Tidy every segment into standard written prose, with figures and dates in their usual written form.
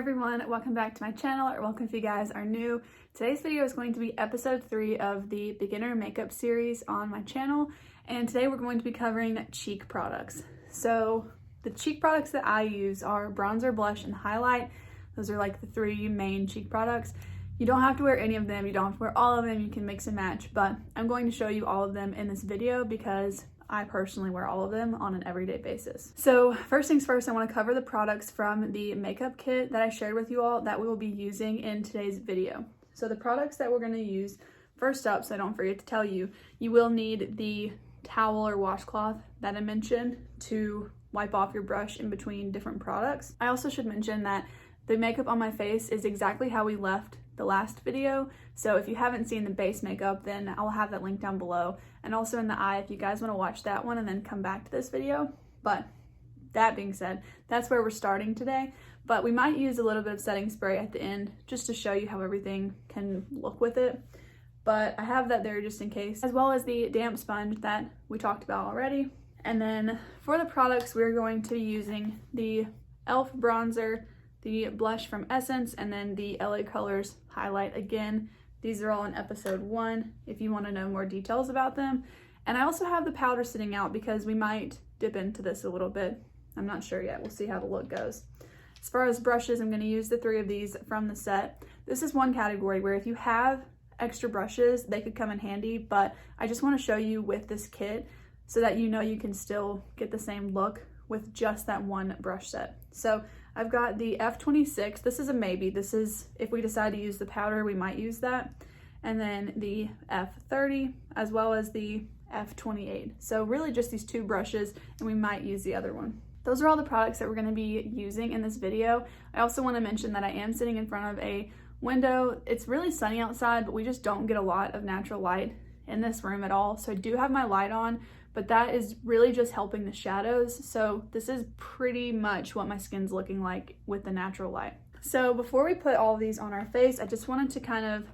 everyone, welcome back to my channel, or welcome if you guys are new. Today's video is going to be episode 3 of the beginner makeup series on my channel, and today we're going to be covering cheek products. So the cheek products that I use are bronzer, blush, and highlight. Those are like the 3 main cheek products. You don't have to wear any of them, you don't have to wear all of them, you can mix and match, but I'm going to show you all of them in this video because I personally wear all of them on an everyday basis. So first things first, I want to cover the products from the makeup kit that I shared with you all that we will be using in today's video. So the products that we're going to use, first up, so I don't forget to tell you, you will need the towel or washcloth that I mentioned to wipe off your brush in between different products. I also should mention that the makeup on my face is exactly how we left the last video, so if you haven't seen the base makeup, then I'll have that link down below, and also in the eye if you guys want to watch that one and then come back to this video. But that being said, that's where we're starting today, but we might use a little bit of setting spray at the end just to show you how everything can look with it, but I have that there just in case, as well as the damp sponge that we talked about already. And then for the products, we're going to be using the e.l.f. bronzer, the blush from Essence, and then the LA Colors highlight. Again, these are all in episode 1 if you want to know more details about them. And I also have the powder sitting out because we might dip into this a little bit. I'm not sure yet. We'll see how the look goes. As far as brushes, I'm going to use the 3 of these from the set. This is one category where if you have extra brushes, they could come in handy, but I just want to show you with this kit so that you know you can still get the same look with just that one brush set. So I've got the F26, this is a maybe, this is if we decide to use the powder, we might use that, and then the F30 as well as the F28. So really just these 2 brushes, and we might use the other one. Those are all the products that we're going to be using in this video. I also want to mention that I am sitting in front of a window. It's really sunny outside, but we just don't get a lot of natural light in this room at all, so I do have my light on, but that is really just helping the shadows. So this is pretty much what my skin's looking like with the natural light. So before we put all of these on our face, I just wanted to kind of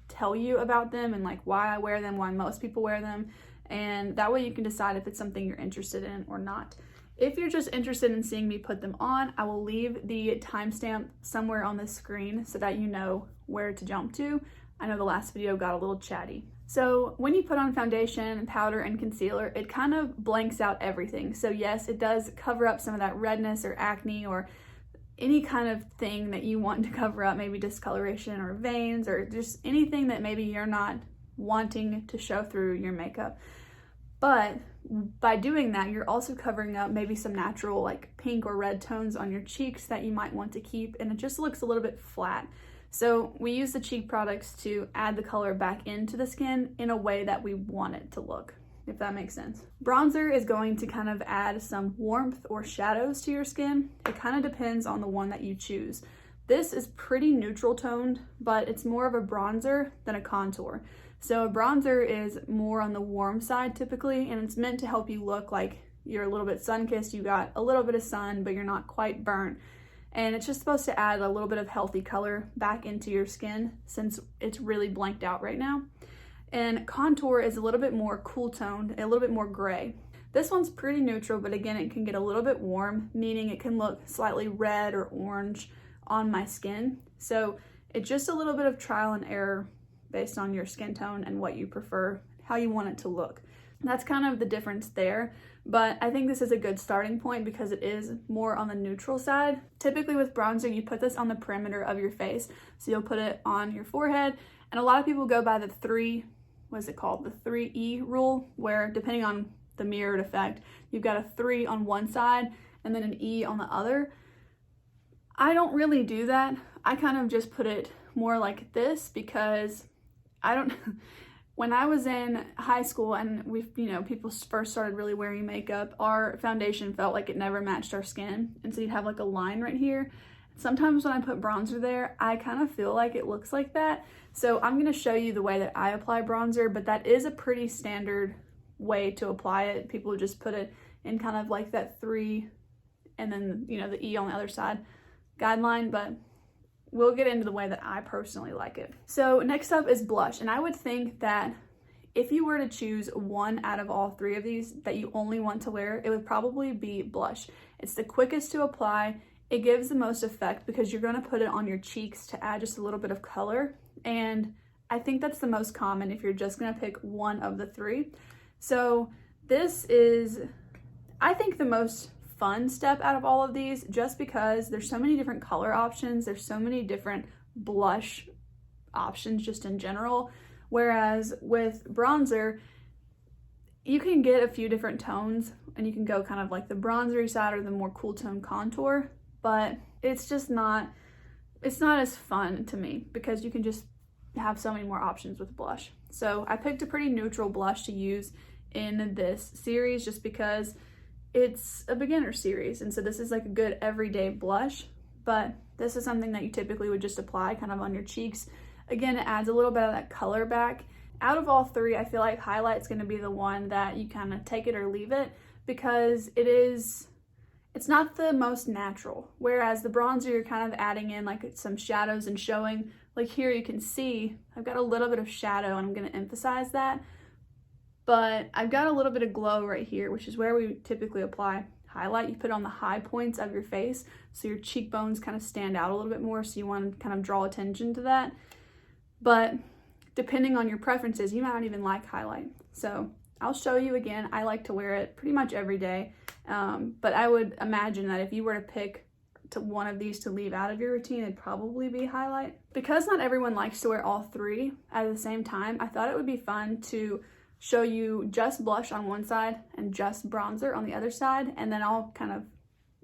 tell you about them and like why I wear them, why most people wear them, and that way you can decide if it's something you're interested in or not. If you're just interested in seeing me put them on, I will leave the timestamp somewhere on the screen so that you know where to jump to. I know the last video got a little chatty. So when you put on foundation, powder, and concealer, it kind of blanks out everything. So yes, it does cover up some of that redness or acne or any kind of thing that you want to cover up, maybe discoloration or veins or just anything that maybe you're not wanting to show through your makeup. But by doing that, you're also covering up maybe some natural like pink or red tones on your cheeks that you might want to keep, and it just looks a little bit flat. So we use the cheek products to add the color back into the skin in a way that we want it to look, if that makes sense. Bronzer is going to kind of add some warmth or shadows to your skin. It kind of depends on the one that you choose. This is pretty neutral toned, but it's more of a bronzer than a contour. So a bronzer is more on the warm side typically, and it's meant to help you look like you're a little bit sun-kissed, you got a little bit of sun, but you're not quite burnt. And it's just supposed to add a little bit of healthy color back into your skin since it's really blanked out right now. And contour is a little bit more cool toned, a little bit more gray. This one's pretty neutral, but again, it can get a little bit warm, meaning it can look slightly red or orange on my skin. So it's just a little bit of trial and error based on your skin tone and what you prefer, how you want it to look. That's kind of the difference there, but I think this is a good starting point because it is more on the neutral side. Typically with bronzer, you put this on the perimeter of your face. So you'll put it on your forehead, and a lot of people go by the 3E rule, where depending on the mirrored effect, you've got a 3 on one side and then an E on the other. I don't really do that. I kind of just put it more like this because when I was in high school and people first started really wearing makeup, our foundation felt like it never matched our skin. And so you'd have like a line right here. Sometimes when I put bronzer there, I kind of feel like it looks like that. So I'm going to show you the way that I apply bronzer, but that is a pretty standard way to apply it. People just put it in kind of like that 3 and then, the E on the other side guideline, but we'll get into the way that I personally like it. So next up is blush, and I would think that if you were to choose one out of all 3 of these that you only want to wear, it would probably be blush. It's the quickest to apply, it gives the most effect because you're going to put it on your cheeks to add just a little bit of color. And I think that's the most common if you're just going to pick one of the three. So this is, I think, the most fun step out of all of these, just because there's so many different color options. There's so many different blush options just in general. Whereas with bronzer, you can get a few different tones and you can go kind of like the bronzery side or the more cool tone contour, but it's just not, it's not as fun to me because you can just have so many more options with blush. So I picked a pretty neutral blush to use in this series just because it's a beginner series, and so this is like a good everyday blush, but this is something that you typically would just apply kind of on your cheeks. Again, it adds a little bit of that color back. Out of all three, I feel like highlight's going to be the one that you kind of take it or leave it, because it's not the most natural. Whereas the bronzer, you're kind of adding in like some shadows and showing, like here you can see I've got a little bit of shadow and I'm going to emphasize that. But I've got a little bit of glow right here, which is where we typically apply highlight. You put it on the high points of your face so your cheekbones kind of stand out a little bit more, so you want to kind of draw attention to that. But depending on your preferences, you might not even like highlight. So I'll show you again. I like to wear it pretty much every day, but I would imagine that if you were to pick one of these to leave out of your routine, it'd probably be highlight. Because not everyone likes to wear all three at the same time, I thought it would be fun to show you just blush on one side and just bronzer on the other side, and then I'll kind of,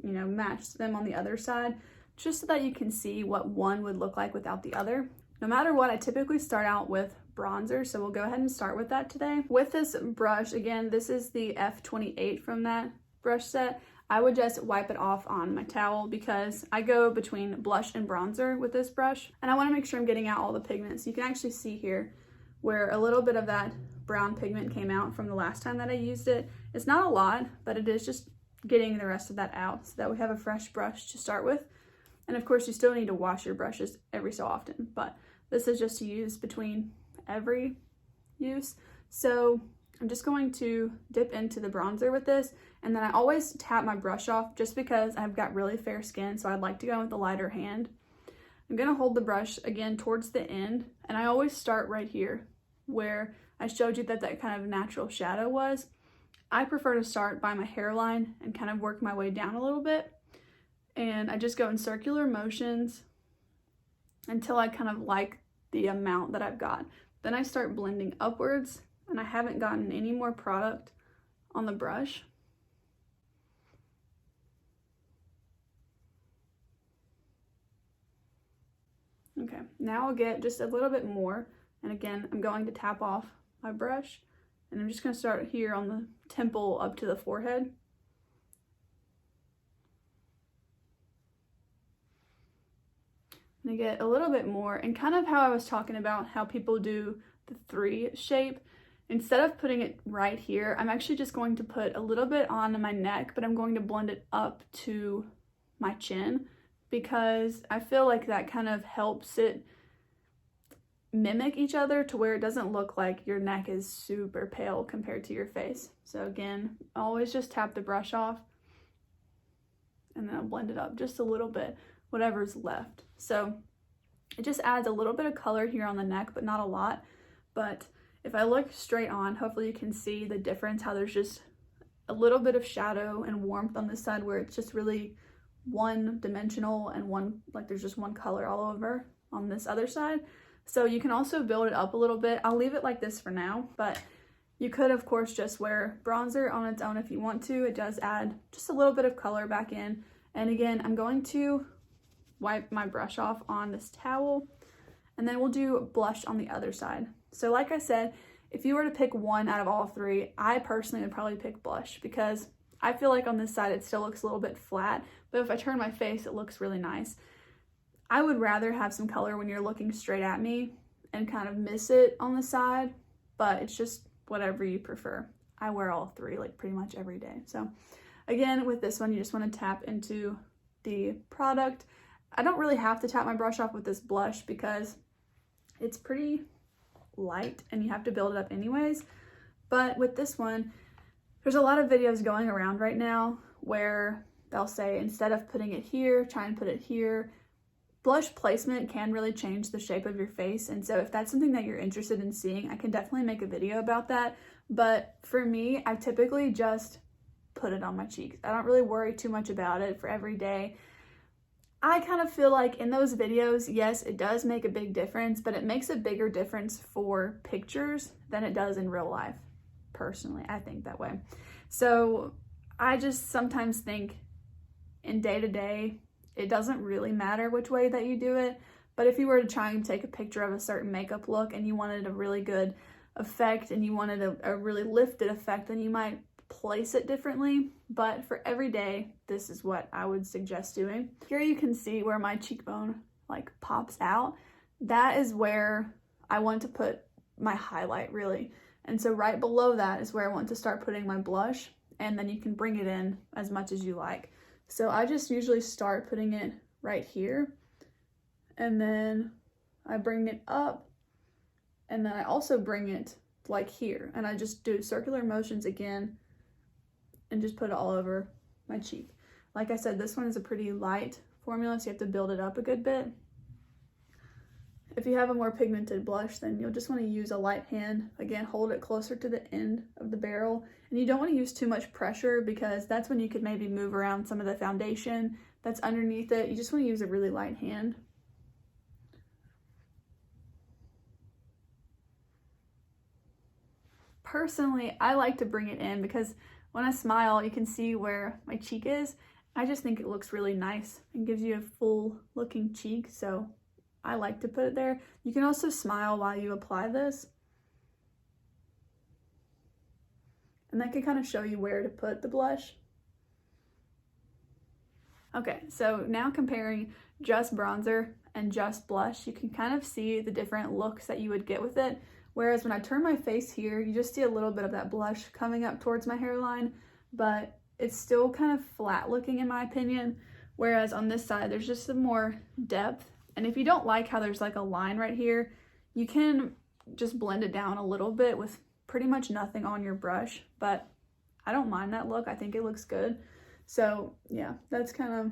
match them on the other side just so that you can see what one would look like without the other. No matter what, I typically start out with bronzer, so we'll go ahead and start with that today. With this brush, again, this is the F28 from that brush set. I would just wipe it off on my towel because I go between blush and bronzer with this brush, and I want to make sure I'm getting out all the pigments. You can actually see here where a little bit of that brown pigment came out from the last time that I used it. It's not a lot, but it is just getting the rest of that out so that we have a fresh brush to start with. And of course, you still need to wash your brushes every so often, but this is just to use between every use. So I'm just going to dip into the bronzer with this, and then I always tap my brush off just because I've got really fair skin, so I'd like to go with the lighter hand. I'm gonna hold the brush again towards the end, and I always start right here where I showed you that kind of natural shadow was. I prefer to start by my hairline and kind of work my way down a little bit, and I just go in circular motions until I kind of like the amount that I've got. Then I start blending upwards, and I haven't gotten any more product on the brush. Okay, now I'll get just a little bit more, and again, I'm going to tap off my brush, and I'm just going to start here on the temple up to the forehead. And I get a little bit more, and kind of how I was talking about how people do the 3 shape. Instead of putting it right here, I'm actually just going to put a little bit on my neck, but I'm going to blend it up to my chin because I feel like that kind of helps it mimic each other to where it doesn't look like your neck is super pale compared to your face. So again, always just tap the brush off, and then I'll blend it up just a little bit, whatever's left. So it just adds a little bit of color here on the neck, but not a lot. But if I look straight on, hopefully you can see the difference, how there's just a little bit of shadow and warmth on this side where it's just really one dimensional, and there's just one color all over on this other side. So you can also build it up a little bit. I'll leave it like this for now, but you could of course just wear bronzer on its own if you want to. It does add just a little bit of color back in. And again, I'm going to wipe my brush off on this towel, and then we'll do blush on the other side. So like I said, if you were to pick one out of all 3, I personally would probably pick blush because I feel like on this side it still looks a little bit flat, but if I turn my face, it looks really nice. I would rather have some color when you're looking straight at me and kind of miss it on the side, but it's just whatever you prefer. I wear all 3 like pretty much every day. So again, with this one, you just want to tap into the product. I don't really have to tap my brush off with this blush because it's pretty light and you have to build it up anyways. But with this one, there's a lot of videos going around right now where they'll say instead of putting it here, try and put it here. Blush placement can really change the shape of your face, and so if that's something that you're interested in seeing, I can definitely make a video about that. But for me, I typically just put it on my cheeks. I don't really worry too much about it for every day. I kind of feel like in those videos, yes, it does make a big difference, but it makes a bigger difference for pictures than it does in real life. Personally, I think that way. So I just sometimes think in day-to-day, it doesn't really matter which way that you do it, but if you were to try and take a picture of a certain makeup look and you wanted a really good effect and you wanted a really lifted effect, then you might place it differently. But for every day, this is what I would suggest doing. Here you can see where my cheekbone like pops out. That is where I want to put my highlight, really. And so right below that is where I want to start putting my blush, and then you can bring it in as much as you like. So I just usually start putting it right here, and then I bring it up, and then I also bring it like here, and I just do circular motions again and just put it all over my cheek. Like I said, this one is a pretty light formula, so you have to build it up a good bit. If you have a more pigmented blush, then you'll just want to use a light hand. Again, hold it closer to the end of the barrel. And you don't want to use too much pressure, because that's when you could maybe move around some of the foundation that's underneath it. You just want to use a really light hand. Personally, I like to bring it in because when I smile, you can see where my cheek is. I just think it looks really nice and gives you a full looking cheek, so I like to put it there. You can also smile while you apply this, and that can kind of show you where to put the blush. Okay, so now comparing just bronzer and just blush, you can kind of see the different looks that you would get with it. Whereas when I turn my face here, you just see a little bit of that blush coming up towards my hairline, but it's still kind of flat looking in my opinion. Whereas on this side, there's just some more depth. And if you don't like how there's like a line right here, you can just blend it down a little bit with pretty much nothing on your brush, but I don't mind that look. I think it looks good. So yeah, that's kind of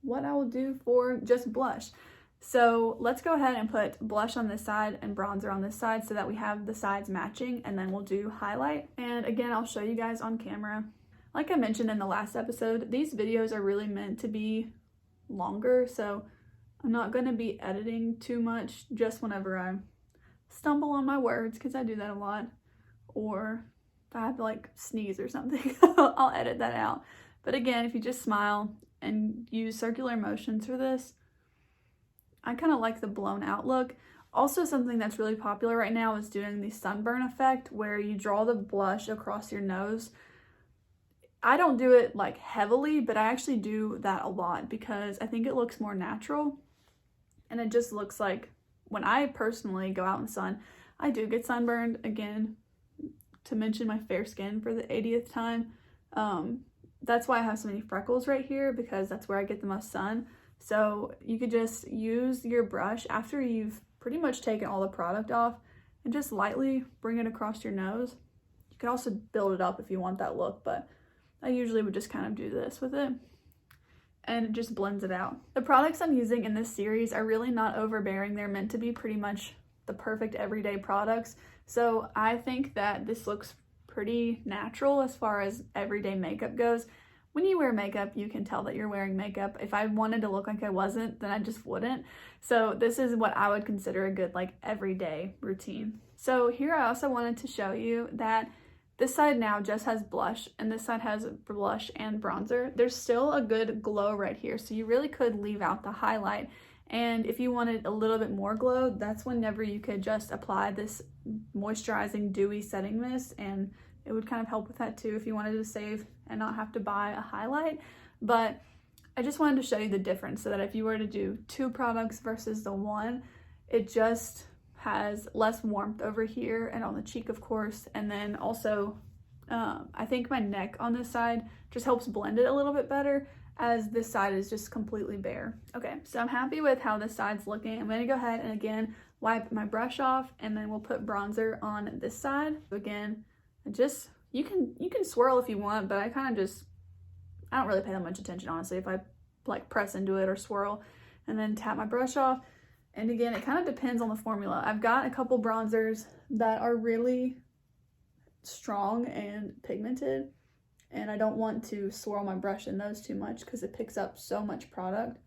what I will do for just blush. So let's go ahead and put blush on this side and bronzer on this side so that we have the sides matching, and then we'll do highlight. And again, I'll show you guys on camera. Like I mentioned in the last episode, these videos are really meant to be longer, so I'm not going to be editing too much, just whenever I stumble on my words, because I do that a lot, or if I have to like sneeze or something, I'll edit that out. But again, if you just smile and use circular motions for this, I kind of like the blown out look. Also, something that's really popular right now is doing the sunburn effect, where you draw the blush across your nose. I don't do it like heavily, but I actually do that a lot because I think it looks more natural, and it just looks like when I personally go out in the sun, I do get sunburned. Again, to mention my fair skin for the 80th time, that's why I have so many freckles right here, because that's where I get the most sun. So you could just use your brush after you've pretty much taken all the product off and just lightly bring it across your nose. You can also build it up if you want that look, but I usually would just kind of do this with it, and it just blends it out. The products I'm using in this series are really not overbearing. They're meant to be pretty much the perfect everyday products. So I think that this looks pretty natural as far as everyday makeup goes. When you wear makeup, you can tell that you're wearing makeup. If I wanted to look like I wasn't, then I just wouldn't. So this is what I would consider a good like everyday routine. So here I also wanted to show you that this side now just has blush, and this side has blush and bronzer. There's still a good glow right here, so you really could leave out the highlight. And if you wanted a little bit more glow, that's whenever you could just apply this moisturizing dewy setting mist, and it would kind of help with that too if you wanted to save and not have to buy a highlight. But I just wanted to show you the difference so that if you were to do two products versus the one, it just has less warmth over here and on the cheek, of course. And then also, I think my neck on this side just helps blend it a little bit better, as this side is just completely bare. Okay, so I'm happy with how this side's looking. I'm gonna go ahead and again wipe my brush off, and then we'll put bronzer on this side. Again, just you can swirl if you want, but I kind of just I don't really pay that much attention, honestly, if I like press into it or swirl, and then tap my brush off. And again, it kind of depends on the formula. I've got a couple bronzers that are really strong and pigmented, and I don't want to swirl my brush in those too much because it picks up so much product.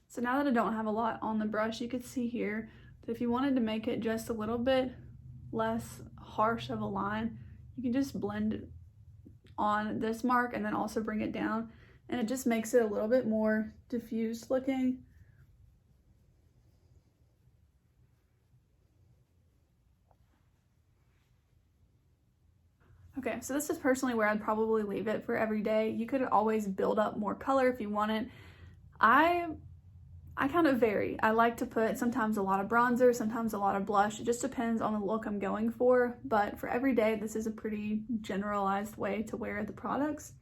So now that I don't have a lot on the brush, you could see here that if you wanted to make it just a little bit less harsh of a line, you can just blend on this mark and then also bring it down, and it just makes it a little bit more diffused looking. Okay, so this is personally where I'd probably leave it for every day. You could always build up more color if you wanted. I kind of vary. I like to put sometimes a lot of bronzer, sometimes a lot of blush. It just depends on the look I'm going for, but for every day, this is a pretty generalized way to wear the products.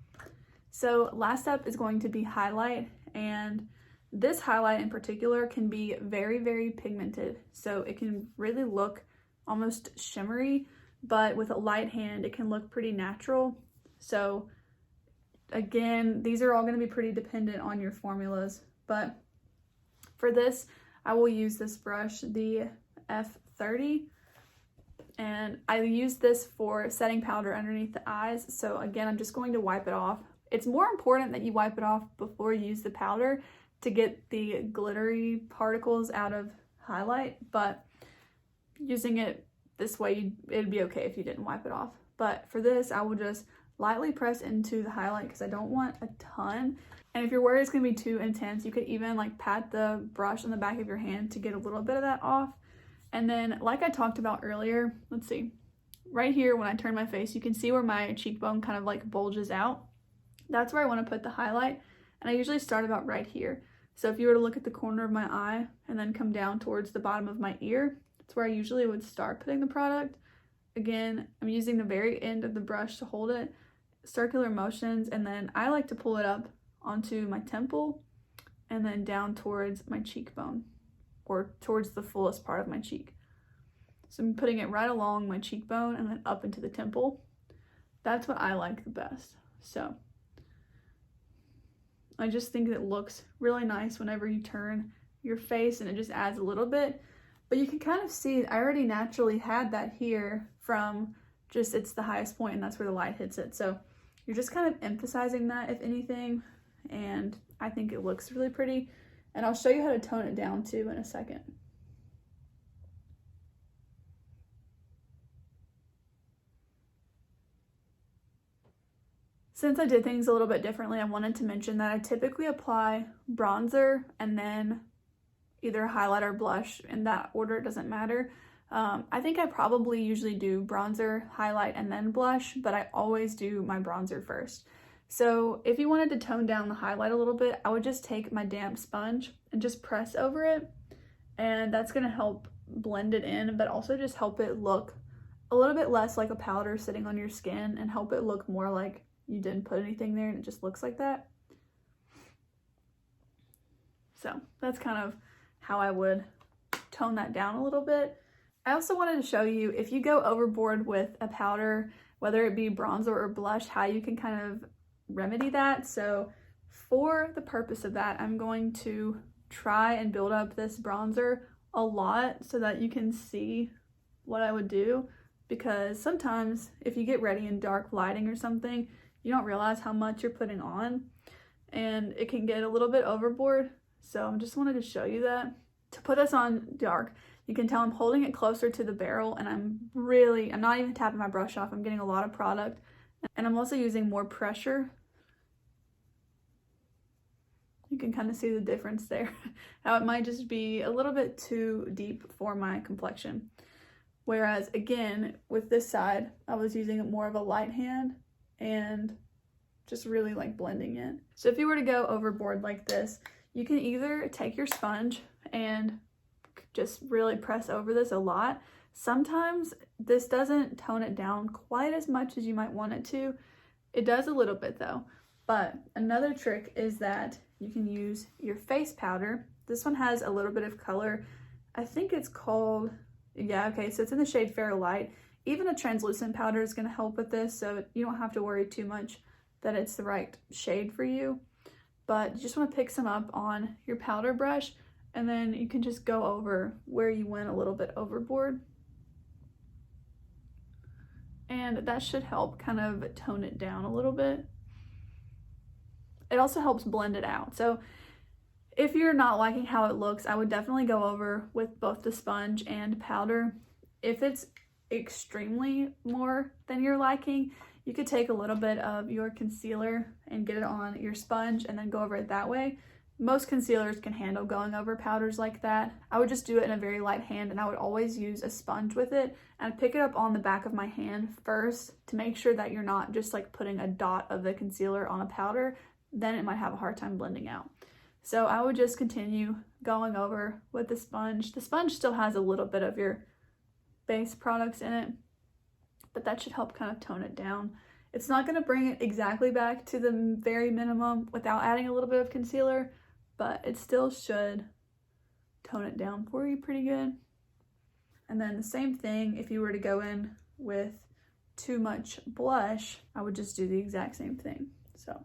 So last step is going to be highlight, and this highlight in particular can be very, very pigmented. So it can really look almost shimmery, but with a light hand, it can look pretty natural. So again, these are all going to be pretty dependent on your formulas, but for this, I will use this brush, the F30, and I use this for setting powder underneath the eyes. So again, I'm just going to wipe it off. It's more important that you wipe it off before you use the powder to get the glittery particles out of highlight, but using it this way, it'd be okay if you didn't wipe it off. But for this, I will just lightly press into the highlight because I don't want a ton. And if you're worried it's going to be too intense, you could even like pat the brush on the back of your hand to get a little bit of that off. And then like I talked about earlier, let's see, right here when I turn my face, you can see where my cheekbone kind of like bulges out. That's where I want to put the highlight. And I usually start about right here. So if you were to look at the corner of my eye and then come down towards the bottom of my ear, that's where I usually would start putting the product. Again, I'm using the very end of the brush to hold it, circular motions, and then I like to pull it up onto my temple and then down towards my cheekbone, or towards the fullest part of my cheek. So I'm putting it right along my cheekbone and then up into the temple. That's what I like the best. So I just think it looks really nice whenever you turn your face, and it just adds a little bit. But you can kind of see I already naturally had that here from just, it's the highest point and that's where the light hits it. So you're just kind of emphasizing that, if anything, and I think it looks really pretty. And I'll show you how to tone it down too in a second. Since I did things a little bit differently, I wanted to mention that I typically apply bronzer and then either highlight or blush. In that order, it doesn't matter. I think I probably usually do bronzer, highlight, and then blush, but I always do my bronzer first. So if you wanted to tone down the highlight a little bit, I would just take my damp sponge and just press over it, and that's going to help blend it in, but also just help it look a little bit less like a powder sitting on your skin and help it look more like you didn't put anything there and it just looks like that. So that's kind of how I would tone that down a little bit. I also wanted to show you, if you go overboard with a powder, whether it be bronzer or blush, how you can kind of remedy that. So for the purpose of that, I'm going to try and build up this bronzer a lot so that you can see what I would do, because sometimes if you get ready in dark lighting or something, you don't realize how much you're putting on and it can get a little bit overboard. So I just wanted to show you that. To put this on dark, you can tell I'm holding it closer to the barrel, and I'm not even tapping my brush off. I'm getting a lot of product, and I'm also using more pressure. You can kind of see the difference there. How it might just be a little bit too deep for my complexion. Whereas again, with this side, I was using more of a light hand, and just really like blending in. So if you were to go overboard like this, you can either take your sponge and just really press over this a lot. Sometimes this doesn't tone it down quite as much as you might want it to. It does a little bit though. But another trick is that you can use your face powder. This one has a little bit of color. I think it's called, yeah, okay, so it's in the shade Fair Light. Even a translucent powder is going to help with this, so you don't have to worry too much that it's the right shade for you. But you just want to pick some up on your powder brush, and then you can just go over where you went a little bit overboard. And that should help kind of tone it down a little bit. It also helps blend it out. So if you're not liking how it looks, I would definitely go over with both the sponge and powder. If it's extremely more than you're liking, you could take a little bit of your concealer and get it on your sponge and then go over it that way. Most concealers can handle going over powders like that. I would just do it in a very light hand, and I would always use a sponge with it and pick it up on the back of my hand first to make sure that you're not just like putting a dot of the concealer on a powder. Then it might have a hard time blending out. So I would just continue going over with the sponge. The sponge still has a little bit of your base products in it, but that should help kind of tone it down. It's not going to bring it exactly back to the very minimum without adding a little bit of concealer, but it still should tone it down for you pretty good. And then the same thing, if you were to go in with too much blush, I would just do the exact same thing. So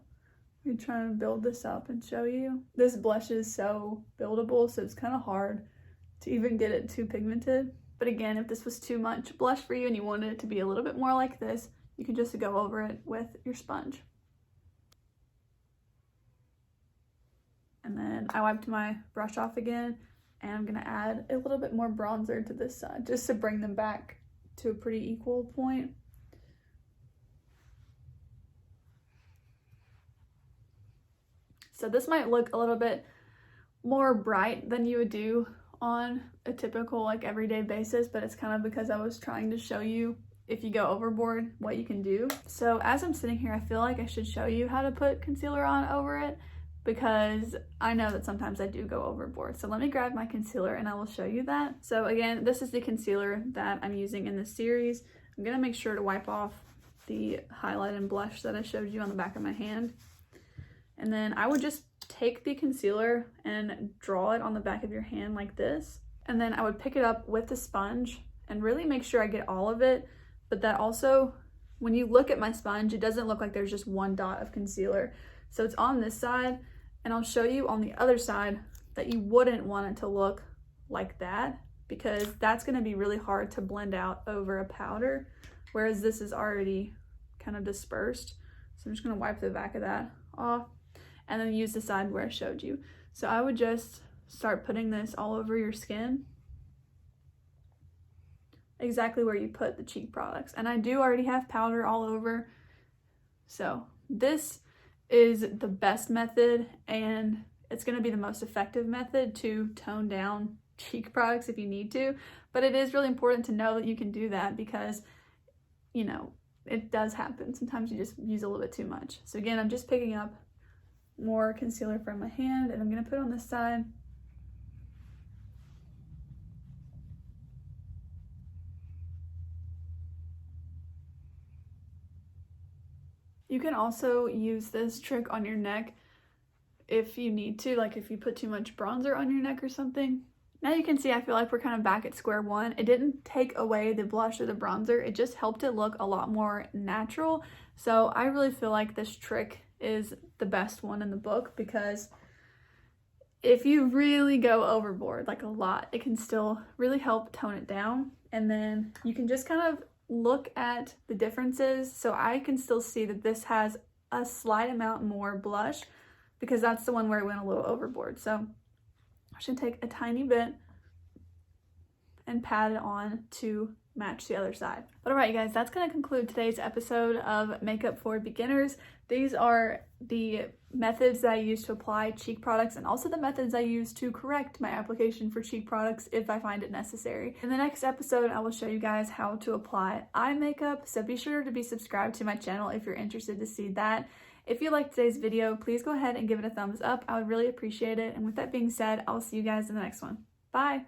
I'm trying to build this up and show you. This blush is so buildable, so it's kind of hard to even get it too pigmented. But again, if this was too much blush for you and you wanted it to be a little bit more like this, you can just go over it with your sponge. And then I wiped my brush off again, and I'm gonna add a little bit more bronzer to this side just to bring them back to a pretty equal point. So this might look a little bit more bright than you would do on a typical like everyday basis, but it's kind of because I was trying to show you if you go overboard what you can do. So as I'm sitting here, I feel like I should show you how to put concealer on over it, because I know that sometimes I do go overboard. So let me grab my concealer and I will show you that. So again, this is the concealer that I'm using in this series. I'm gonna make sure to wipe off the highlight and blush that I showed you on the back of my hand. And then I would just take the concealer and draw it on the back of your hand like this. And then I would pick it up with the sponge and really make sure I get all of it. But that also, when you look at my sponge, it doesn't look like there's just one dot of concealer. So it's on this side, and I'll show you on the other side that you wouldn't want it to look like that, because that's gonna be really hard to blend out over a powder, whereas this is already kind of dispersed. So I'm just gonna wipe the back of that off and then use the side where I showed you. So I would just start putting this all over your skin, exactly where you put the cheek products. And I do already have powder all over. So this is the best method, and it's gonna be the most effective method to tone down cheek products if you need to. But it is really important to know that you can do that, because, you know, it does happen. Sometimes you just use a little bit too much. So again, I'm just picking up more concealer from my hand, and I'm gonna put on this side. You can also use this trick on your neck if you need to, like if you put too much bronzer on your neck or something. Now you can see I feel like we're kind of back at square one. It didn't take away the blush or the bronzer, it just helped it look a lot more natural. So I really feel like this trick is the best one in the book, because if you really go overboard, like a lot, it can still really help tone it down. And then you can just kind of look at the differences. So I can still see that this has a slight amount more blush, because that's the one where I went a little overboard. So I should take a tiny bit and pat it on to match the other side. But alright, you guys, that's going to conclude today's episode of Makeup for Beginners. These are the methods that I use to apply cheek products, and also the methods I use to correct my application for cheek products if I find it necessary. In the next episode, I will show you guys how to apply eye makeup, so be sure to be subscribed to my channel if you're interested to see that. If you liked today's video, please go ahead and give it a thumbs up. I would really appreciate it. And with that being said, I'll see you guys in the next one. Bye!